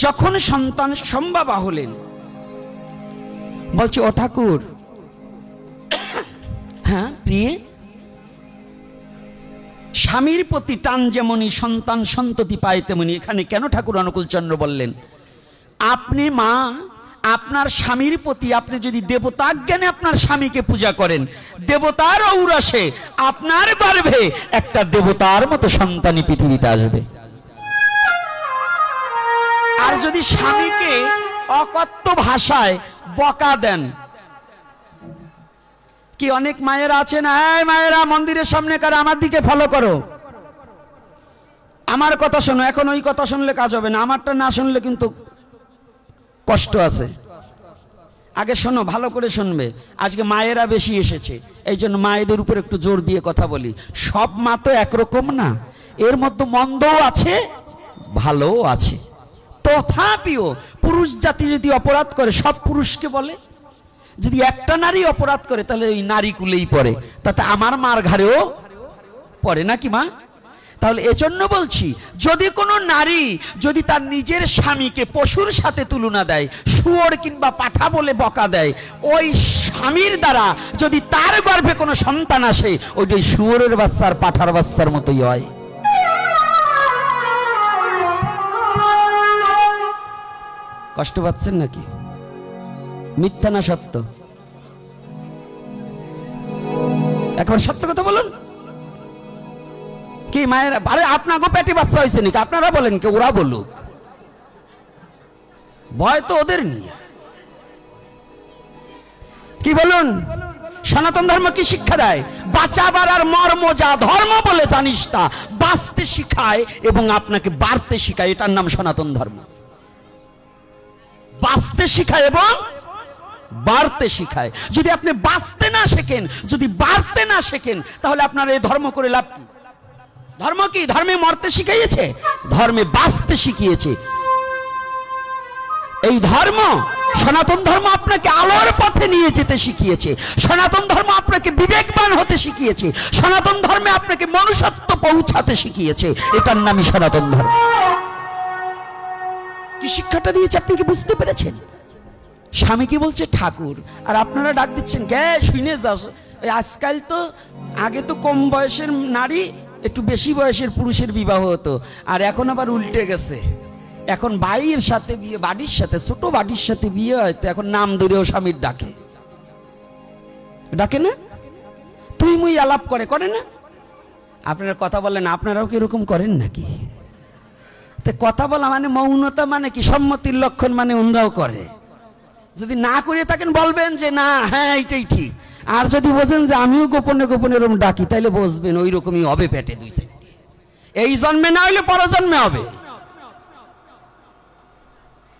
যখন সন্তান সম্ভবা হলেন, বলছে ও ঠাকুর, হ্যাঁ প্রিয়ে, স্বামীর প্রতি টান যেমনই সন্তান সন্ততি পায় তেমনি এখানে কেন ঠাকুর অনুকূলচন্দ্র বললেন, আপনি মা আপনার স্বামীর প্রতি আপনি যদি দেবতা জ্ঞানে আপনার স্বামীকে পূজা করেন, দেবতার ঔরসে আপনার গর্ভে একটা দেবতার মতো সন্তানই পৃথিবীতে আসবে। আর যদি স্বামীকে অকথ্য ভাষায় বকা দেন, কি অনেক মায়েরা আছেন, এই মায়েরা মন্দিরের সামনে কার আমার দিকে ফলো করো, আমার কথা শোনো, এখন ওই কথা শুনলে কাজ হবে না, আমারটা না শুনলে কিন্তু কষ্ট আছে, আগে শোনো, ভালো করে শুনবে। আজকে মায়েরা বেশি এসেছে, এই জন্য মায়েদের উপর একটু জোর দিয়ে কথা বলি। সব মা তো একরকম না, এর মধ্যে মন্দও আছে ভালোও আছে। তথাপিও পুরুষ জাতি যদি অপরাধ করে সব পুরুষকে বলে, যদি একটা নারী অপরাধ করে তাহলে ওই নারী কুলেই পড়ে, তাতে আমার মার ঘাড়েও পড়ে নাকি মা? তাহলে এজন্য বলছি, যদি কোনো নারী যদি তার নিজের স্বামীকে পশুর সাথে তুলনা দেয়, শুয়োর কিংবা পাঠা বলে বকা দেয়, ওই স্বামীর দ্বারা যদি তার গর্ভে কোনো সন্তান আসে, ওইটাই শুয়োরের বাচ্চার পাঠার বাচ্চার মতোই হয়। কষ্ট পাচ্ছেন নাকি? মিথ্যা না সত্য? এখন সত্য কথা বলুন। কি মায়েরা, আরে আপনাকে পেটে বাচ্চা হয়েছে নাকি? আপনারা বলেন কি, ওরা বলুক, ভয় তো ওদের নিয়ে। কি বলুন? সনাতন ধর্ম কি শিক্ষা দেয়? বাঁচাবার আর মর্ম যা ধর্ম বলে জানিস তা, বাঁচতে শিখায় এবং আপনাকে বাড়তে শিখায়, এটার নাম সনাতন ধর্ম। বাঁচতে শিখায় এবং বাড়তে শিখায়। যদি আপনি বাঁচতে না শেখেন, যদি বাড়তে না শেখেন, তাহলে আপনার এই ধর্ম করে লাভ কি? ধর্ম কি? ধর্মে মরতে শিখিয়েছে, ধর্মে বাঁচতে শিখিয়েছে। এই ধর্ম, সনাতন ধর্ম আপনাকে আলোর পথে নিয়ে যেতে শিখিয়েছে, সনাতন ধর্ম আপনাকে বিবেকবান হতে শিখিয়েছে, সনাতন ধর্মে আপনাকে মনুষ্যত্ব পৌঁছাতে শিখিয়েছে, এটার নামই সনাতন ধর্ম। কি শিক্ষাটা দিয়েছে আপনি কি বুঝতে পেরেছেন? স্বামী কি বলছে ঠাকুর, আর আপনারা ডাক দিচ্ছেন গে শুনে যাস। আজকাল তো, আগে তো কম বয়সের নারী একটু বেশি বয়সের পুরুষের বিবাহ হতো, আর এখন আবার উল্টে গেছে। এখন ভাইয়ের সাথে বিয়ে, বাড়ির সাথে, ছোট বাড়ির সাথে বিয়ে হয়, তো এখন নাম ধরেও স্বামীর ডাকে, ডাকে না, তুই মুই আলাপ করে, করে না? আপনারা কথা বলেন, আপনারাও কি এরকম করেন নাকি? কথা বলা মানে মৌনতা, মানে কি সম্মতির লক্ষণ, মানে অন্যরাও করে। যদি না করে থাকেন বলবেন যে না, হ্যাঁ এইটাই ঠিক। আর যদি বোঝেন যে আমিও গোপনে গোপনে এরকম ডাকি, তাইলে বুঝবেন ওই রকমই হবে পেটে দুই সাইডে। এই জন্মে না হইলে পর জন্মে হবে।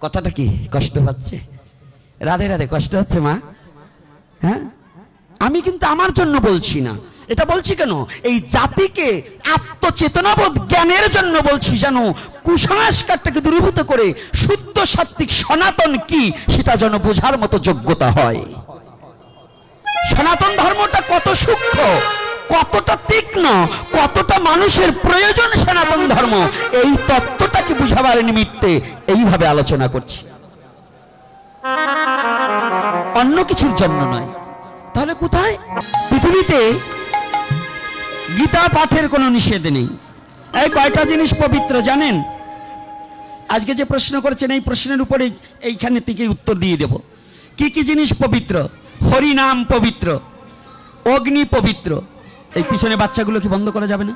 কথাটা কি কষ্ট হচ্ছে? রাধে রাধে, কষ্ট হচ্ছে মা? হ্যাঁ, আমি কিন্তু আমার জন্য বলছি না, এটা বলছি কেন, এই জাতিকে আত্মচেতনাবোধ জ্ঞানের জন্য বলছি, যেন কুসংস্কারটাকে দূরীভূত করে শুদ্ধ সাত্ত্বিক সনাতন কি সেটা যেন বোঝার মতো যোগ্যতা হয়। সনাতন ধর্মটা কত সূক্ষ্ম, কতটা তীক্ষ্ণ, কতটা মানুষের প্রয়োজন সনাতন ধর্ম, এই তত্ত্বটাকে বুঝাবার নিমিত্তে এইভাবে আলোচনা করছি, অন্য কিছুর জন্য নয়। তাহলে কোথায়? পৃথিবীতে গীতা পাঠের কোনো নিষেধ নেই। এই কয়টা জিনিস পবিত্র জানেন? আজকে যে প্রশ্ন করেছেন এই প্রশ্নের উপরে এইখানে থেকে উত্তর দিয়ে দেব। কি কি জিনিস পবিত্র? হরিনাম পবিত্র, অগ্নি পবিত্র। এই পিছনে বাচ্চাগুলো কি বন্ধ করা যাবে না?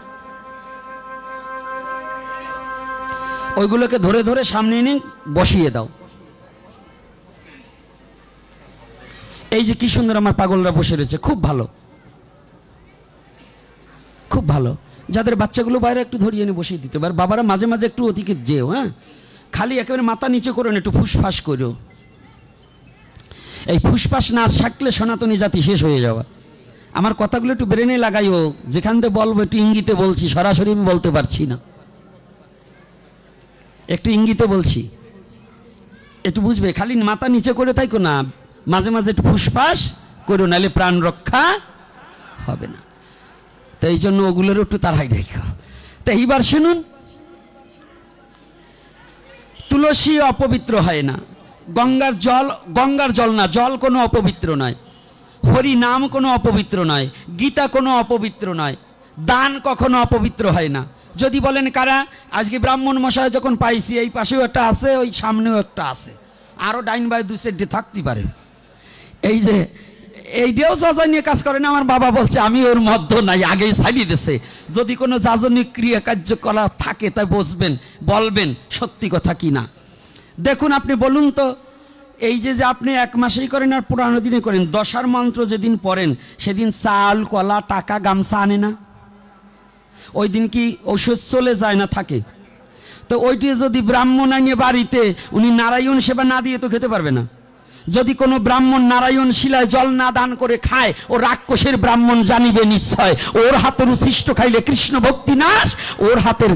ওইগুলোকে ধরে ধরে সামনে এনে বসিয়ে দাও। এই যে কি সুন্দর আমার পাগলরা বসে রয়েছে, খুব ভালো, খুব ভালো। যাদের বাচ্চাগুলো বাইরে একটু ধরিয়ে এনে বসিয়ে দিতে পারে। বাবারা মাঝে মাঝে একটু ওদিকে যেও, হ্যাঁ, খালি একেবারে মাথা নিচে করো না, একটু ফুসফাস করো। এই ফুসফাস না থাকলে সনাতনী জাতি শেষ হয়ে যাওয়া। আমার কথাগুলো একটু ব্রেনে লাগাইও, যেখান থেকে বলবো একটু ইঙ্গিতে বলছি, সরাসরি আমি বলতে পারছি না, একটু ইঙ্গিতে বলছি, একটু বুঝবে। খালি মাথা নিচে করে থাকো না, মাঝে মাঝে একটু ফুসফাস করো, নাহলে প্রাণ রক্ষা হবে না। তো এই জন্য ওগুলোর একটু তাড়াই রেখো। তো এইবার শুনুন, তুলসী অপবিত্র হয় না, গঙ্গার জল না, জল কোনো অপবিত্র নয়, হরি নাম কোনো অপবিত্র নয়, গীতা কোনো অপবিত্র নয়, দান কখনো অপবিত্র হয় না। যদি বলেন কারা, আজকে ব্রাহ্মণ মশাই যখন পাইছি, এই পাশেও একটা আছে, ওই সামনেও একটা আছে, আরও ডাইন বাই দু সাইডে থাকতে পারে। এই যে এইটাও যাজা নিয়ে কাজ করে না, আমার বাবা বলছে আমি ওর মধ্য নাই, আগেই ছাড়িয়ে দিয়েছে। যদি কোনো যাজনিক ক্রিয়া কার্যকলাপ থাকে তাই বলবেন সত্যি কথা কি না। দেখুন আপনি বলুন তো, এই যে আপনি এক মাসেই করেন আর পুরানো দিনে করেন, দশার মন্ত্র যেদিন পড়েন সেদিন চাল কলা টাকা গামছা আনে না? ওই দিন কি ঔষধ চলে যায় না থাকে? তো ওইটি যদি ব্রাহ্মণ আনিয়ে বাড়িতে, উনি নারায়ণ সেবা না দিয়ে তো খেতে পারবে না। যদি কোনো ব্রাহ্মণ নারায়ণ শিলায় জল না দান করে খায়, ও রাক্ষসের ব্রাহ্মণ জানিবে নিশ্চয়, ওর হাতের উচ্ছিষ্ট খাইলে কৃষ্ণ ভক্তি নাশ, ওর হাতের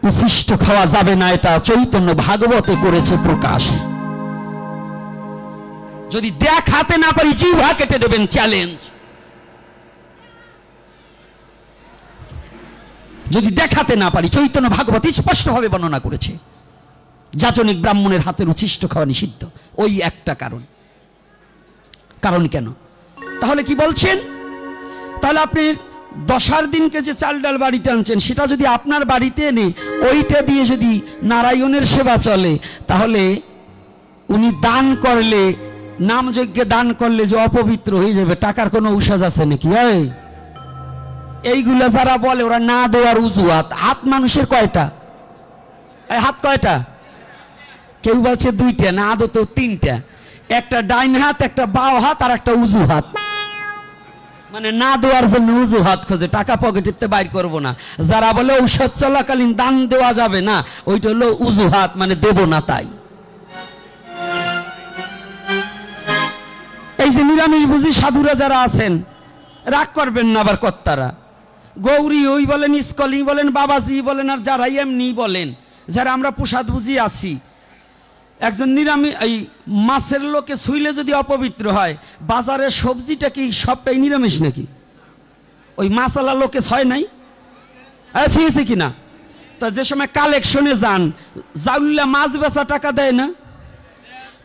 উচ্ছিষ্ট খাওয়া যাবে না, এটা চৈতন্য ভাগবতে করেছে প্রকাশ। যদি দেখাতে না পারি জিহ্বা কেটে দেবেন, চ্যালেঞ্জ। যদি দেখাতে না পারি, চৈতন্য ভাগবত স্পষ্টভাবে বর্ণনা করেছে যাজনিক ব্রাহ্মণের হাতের উচ্ছিষ্ট খাওয়া নিষিদ্ধ। ওই একটা কারণ কেন? তাহলে কি বলছেন? তাহলে আপনি দশার দিনকে যে চাল ডাল বাড়িতে আনছেন, সেটা যদি আপনার বাড়িতে এনে ওইটা দিয়ে যদি নারায়ণের সেবা চলে, তাহলে উনি দান করলে, নাম যজ্ঞে দান করলে যে অপবিত্র হয়ে যাবে, টাকার কোনো ঔষধ আছে নাকি? এইগুলা যারা বলে ওরা না দেওয়ার অজুহাত। হাত মানুষের কয়টা? হাত কয়টা? কেউ বলছে দুইটা, না আদতে তিনটা, একটা ডাইন হাত, একটা বাও হাত, আর একটা উজু হাত। মানে না দেওয়ার জন্য অজুহাত খোঁজে, টাকা পকেটেতে বাইর করবো না। যারা বলে ঔষধ চলাকালীন দান দেওয়া যাবে না, ওইটা হলো উজুহাত, মানে দেব না তাই। এই যে নিরামিষ বুঝি সাধুরা যারা আছেন, রাগ করবেন না আবার কর্তারা, গৌরী ওই বলেন, ইস্কলি বলেন, বাবাজি বলেন, আর যারা এমনি বলেন, যারা আমরা প্রসাদ বুঝি আছি, একজন নিরামিষ এই মাছের লোকে ছুইলে যদি অপবিত্র হয়, বাজারের সবজিটা কি সবটাই নিরামিষ নাকি? ওই মাছালা লোকে ছয় নাই, ছুঁয়েছে কিনা? তা যে সময় কালেকশনে যান, জাউল্লা মাছ বেচা টাকা দেয় না?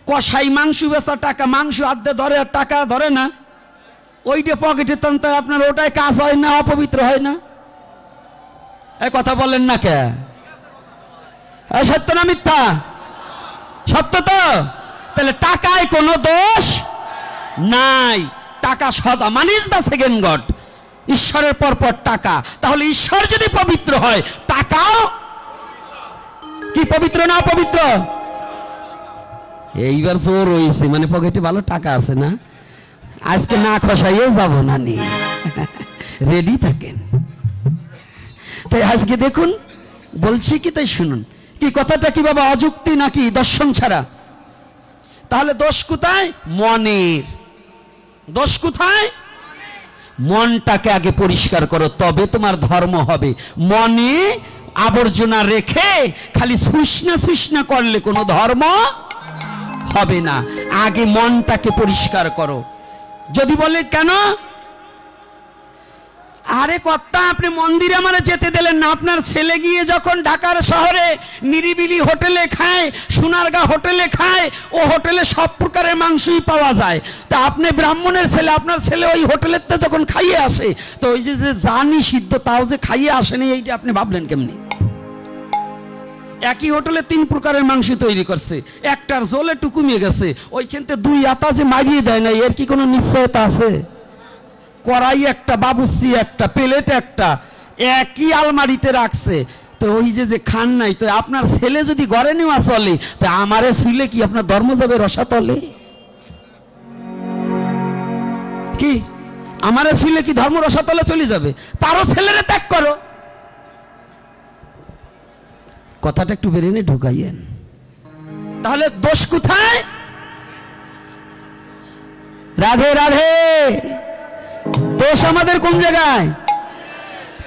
কষাই মাংস বেচা টাকা, মাংস আধে ধরে আর টাকা ধরে না? ওইটা পকেটে তন্ত আপনার ওটাই কাজ হয় না, অপবিত্র হয় না? এই কথা বলেন না কে? সত্য না মিথ্যা? সত্য তো? তাহলে টাকায় কোনো দোষ নাই, টাকা সদা মানিস দা সেকেন্ড গড, ঈশ্বরের পরপর টাকা। তাহলে ঈশ্বর যদি পবিত্র হয়, টাকাও কি পবিত্র না অপবিত্র? এইবার জোর হয়েছে, মানে পকেটে ভালো টাকা আছে না, আজকে না খসাইও যাব না, নিয়ে রেডি থাকেন। তাই আজকে দেখুন বলছি কি, তাই শুনুন। কি কথাটা কি বাবা অযুক্তি নাকি দর্শন ছাড়া? তাহলে দোষ কোথায়? মনের। দোষ কোথায়? মনটাকে আগে পরিষ্কার করো, তবে তোমার ধর্ম হবে। মনে আবর্জনা রেখে খালি সুষ্ণা করলে কোনো ধর্ম হবে না। আগে মনটাকে পরিষ্কার করো। যদি বলে কেন, আরে কর্তা আপনি মন্দিরে আমারে যেতে দিলেন না, আপনার ছেলে গিয়ে যখন ঢাকার শহরে নিরিবিলি হোটেলে খায়, সোনারগাঁ হোটেলে খায়, ও হোটেলে সব প্রকারের মাংসই পাওয়া যায়, তা আপনি ব্রাহ্মণের ছেলে, আপনার ছেলে ওই হোটেলেতে যখন খাইয়ে আসে, তো ওই যে জানি সিদ্ধ তাও যে খাইয়ে আসেনি, এইটা আপনি ভাবলেন কেমনি? একই হোটেলে 3 প্রকারের মাংস তৈরি করছে, একটার জলে টুকুমিয়ে গেছে, ওইখানতে 2 আতা যে মারিয়ে দেয় না, এর কি কোনো নিশ্চয়তা আছে? কড়াই একটা, বাবুর্চি একটা, প্লেট একটা, একই আলমারিতে রাখছে, তো ওই যে খান নাই, তো আপনার ছেলে যদি ঘরে নেওয়া চলে, তো আমারে শুইলে কি আপনার ধর্ম যাবে রসাতলে? কি আমারে শুইলে কি ধর্ম রসাতলে চলে যাবে? পারো ছেলেরে ত্যাগ করো। কথাটা একটু বেরিয়ে ঢুকাইয়েন। তাহলে দোষ কোথায়? রাধে রাধে। দোষ আমাদের কোন জায়গায়?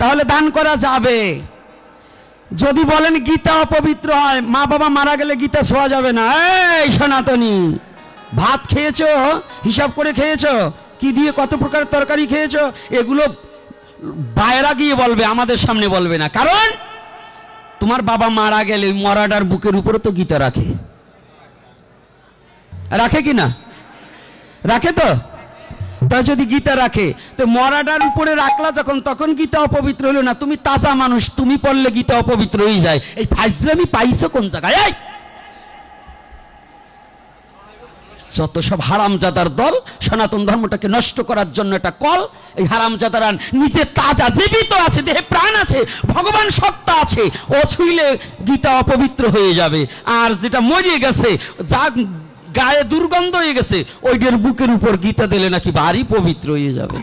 তাহলে দান করা যাবে। যদি বলেন গীতা অপবিত্র হয়, মা বাবা মারা গেলে গীতা ছোঁয়া যাবে না, এই সনাতনী ভাত খেয়েছো হিসাব করে খেয়েছো, কি দিয়ে কত প্রকার তরকারি খেয়েছো, এগুলো বাইরে গিয়ে বলবে, আমাদের সামনে বলবে না। কারণ তোমার বাবা মারা গেলে মরাটার বুকের উপরে তো গীতা রাখে, রাখে কি না? রাখে তো। তাই যদি গীতা রাখে তো মরাটার উপরে রাখলা যখন, তখন গীতা অপবিত্র হলো না। তুমি তাজা মানুষ, তুমি পড়লে গীতা অপবিত্র হয়ে যায়। এই ফাজলামি পাইছো কোন জায়গায়? এই যত সব হারামজাদার দল সনাতন ধর্মটাকে নষ্ট করার জন্য এটা কল। এই হারামজাদারা নিজে তাজা, জীবিত আছে, দেহে প্রাণ আছে, ভগবান সত্তা আছে, ও ছুঁইলে গীতা অপবিত্র হয়ে যাবে। আর যেটা মরিয়ে গেছে, যা গায়ে দুর্গন্ধ হয়ে গেছে, ওইটার বুকের উপর গীতা দিলে নাকি ভারী পবিত্র হয়ে যাবে।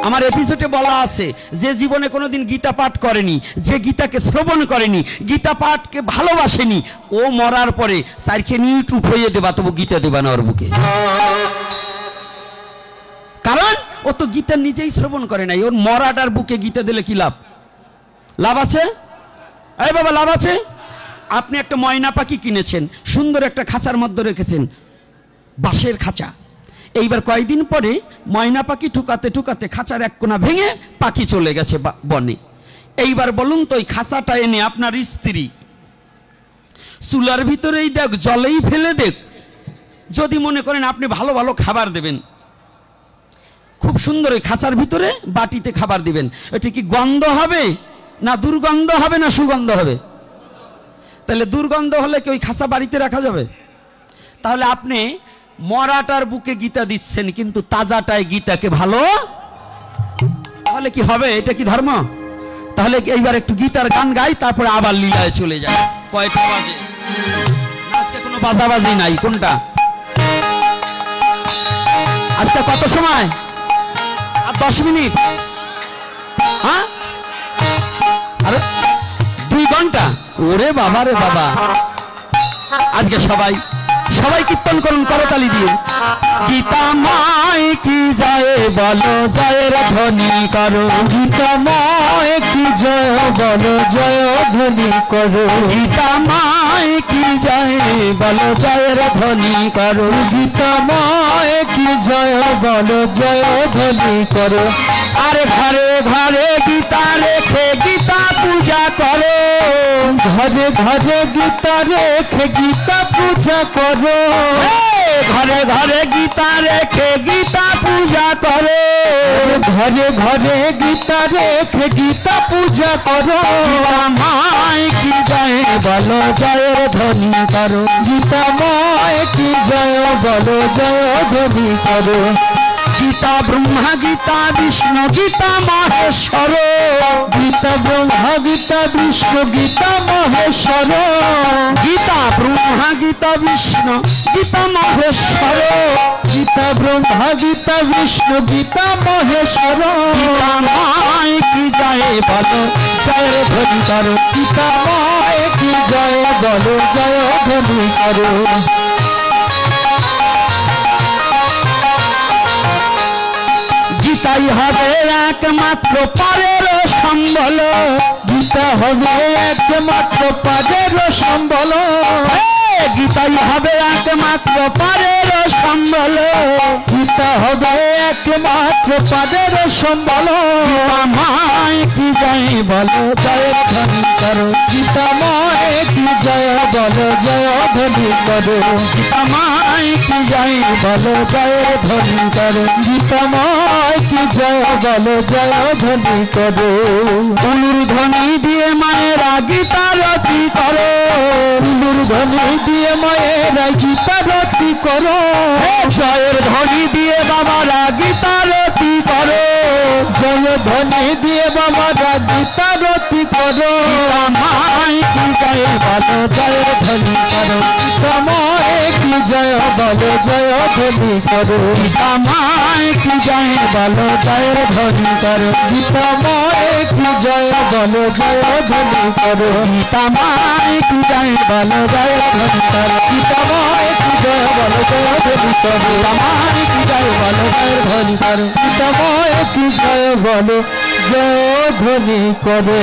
আমার এপিসোডে বলা আছে, যে জীবনে কোনোদিন গীতা পাঠ করেনি, যে গীতাকে শ্রবণ করেনি, গীতা পাঠকে ভালোবাসেনি, ও মরার পরে সাইরকে নিট উঠইয়ে দেবা, তবু গীতা দেবা না ওর বুকে। কারণ ও তো গীতা নিজেই শ্রবণ করে নাই। ওর মরাটার বুকে গীতা দিলে কি লাভ? লাভ আছে? এই বাবা, লাভ আছে? আপনি একটা ময়না পাখি কিনেছেন, সুন্দর একটা খাঁচার মধ্যে রেখেছেন, বাঁশের খাঁচা। এইবার কয়েকদিন পরে ময়না পাখি ঠুকাতে ঠুকাতে খাঁচার এক কোণা ভেঙে পাখি চলে গেছে বনে। এইবার বলুন তো, ওই খাঁচাটা এনে আপনার স্ত্রী চুলার ভিতরেই দেখ, জলেই ফেলে দেখ, যদি মনে করেন আপনি ভালো ভালো খাবার দেবেন, খুব সুন্দর ওই খাঁচার ভিতরে বাটিতে খাবার দিবেন, এটা কি গন্ধ হবে না দুর্গন্ধ হবে না সুগন্ধ হবে? তাহলে দুর্গন্ধ হলে কি ওই খাঁচা বাড়িতে রাখা যাবে? তাহলে আপনি মরাটার বুকে গীতা দিচ্ছেন, কিন্তু তাজাটায় গীতাকে ভালো, তাহলে কি হবে? এটা কি ধর্ম? তাহলে এইবার একটু গীতার গান গাই, তারপরে আবার লীলায় চলে যায়। কয়টা বাজে? আজকে কোনো বাজাবাজি নাই। কোনটা আজকে? কত সময়? আর 10 মিনিট। হ্যাঁ, আরে 2 ঘন্টা। ওরে বাবা রে বাবা, আজকে সবাই কীর্তন করুন করতালি দিয়ে। গীতা মায় কি জয় বলো, জয়ের ধ্বনি করো। গীতা মায় কি জয় বলো, জয় ধ্বনি করো। গীতা মায় কি জয় বলো, জয়ের ধ্বনি করো। গীতা মায় কি জয় বলো, জয় ধ্বনি করো। আরে ঘরে ঘরে গীতা রেখে গীতা পূজা করো। ঘরে ঘরে গীতা রেখে গীতা পূজা করো। ঘরে ঘরে গীতা রেখে গীতা পূজা করো। ঘরে ঘরে গীতা রেখে গীতা পূজা করো। গীতা মায় কি জয় বলো, জয়ের ধ্বনি করো। গীতা মায় কি জয় বলো, জয় ধ্বনি করো। গীতা ব্রহ্মা গীতা বিষ্ণু গীতা মহেশ্বর। গীতা ব্রহ্মা গীতা বিষ্ণু গীতা মহেশ্বর। গীতা ব্রহ্মা গীতা বিষ্ণু গীতা মহেশ্বর। গীতা ব্রহ্মা গীতা বিষ্ণু গীতা মহেশ্বর। গীতা মায় কি জয় বলো, জয় ধ্বনি করো। গীতা মায় কি জয় বলো, জয় ধ্বনি করো। গীতাই হবে একমাত্র পারের সম্বল। গীতা হবে একমাত্র পারের সম্বল। গীতাই হবে একমাত্র পারের সম্বল। গীতা হবে একমাত্র পারের সম্বল। গীতা মায় কি জয় বলো, জয় ধ্বনি করো। গীতা মায় কি জয় বলো, জয় ধ্বনি করো। গীতা মায় কি জয় বলো, জয় ধ্বনি করো। গীতা মায় কি জয় বলো, জয় ধ্বনি করো। অনুর ধ্বনি দিয়ে মায়েরা গীতা রতি করো। অনুর ধ্বনি দিয়ে মায়েরা গীতা রতি করো। জয়ের ধ্বনি দিয়ে বাবারা গীতা রতি করো। জয় ধ্বনি দিয়ে বাবারা গীতা রতি করো। মায় কি জয় বলো, জয় ধ্বনি করো। গীতা মায় কি জয় বলো, জয় ধ্বনি করো। গীতা মায় কি জয় বলো, জয় ধ্বনি করো। গীতা মায় কি জয় বলো, জয় ধ্বনি করো। গীতা মায় কি জয় বলো, জয় ধ্বনি করো। গীতা মায় কি জয় বলো, জয় ধ্বনি করো। গীতা মায় কি জয় বলো, জয় ধ্বনি করো। গীতা মায় কি জয় বলো, জয় ধ্বনি করো।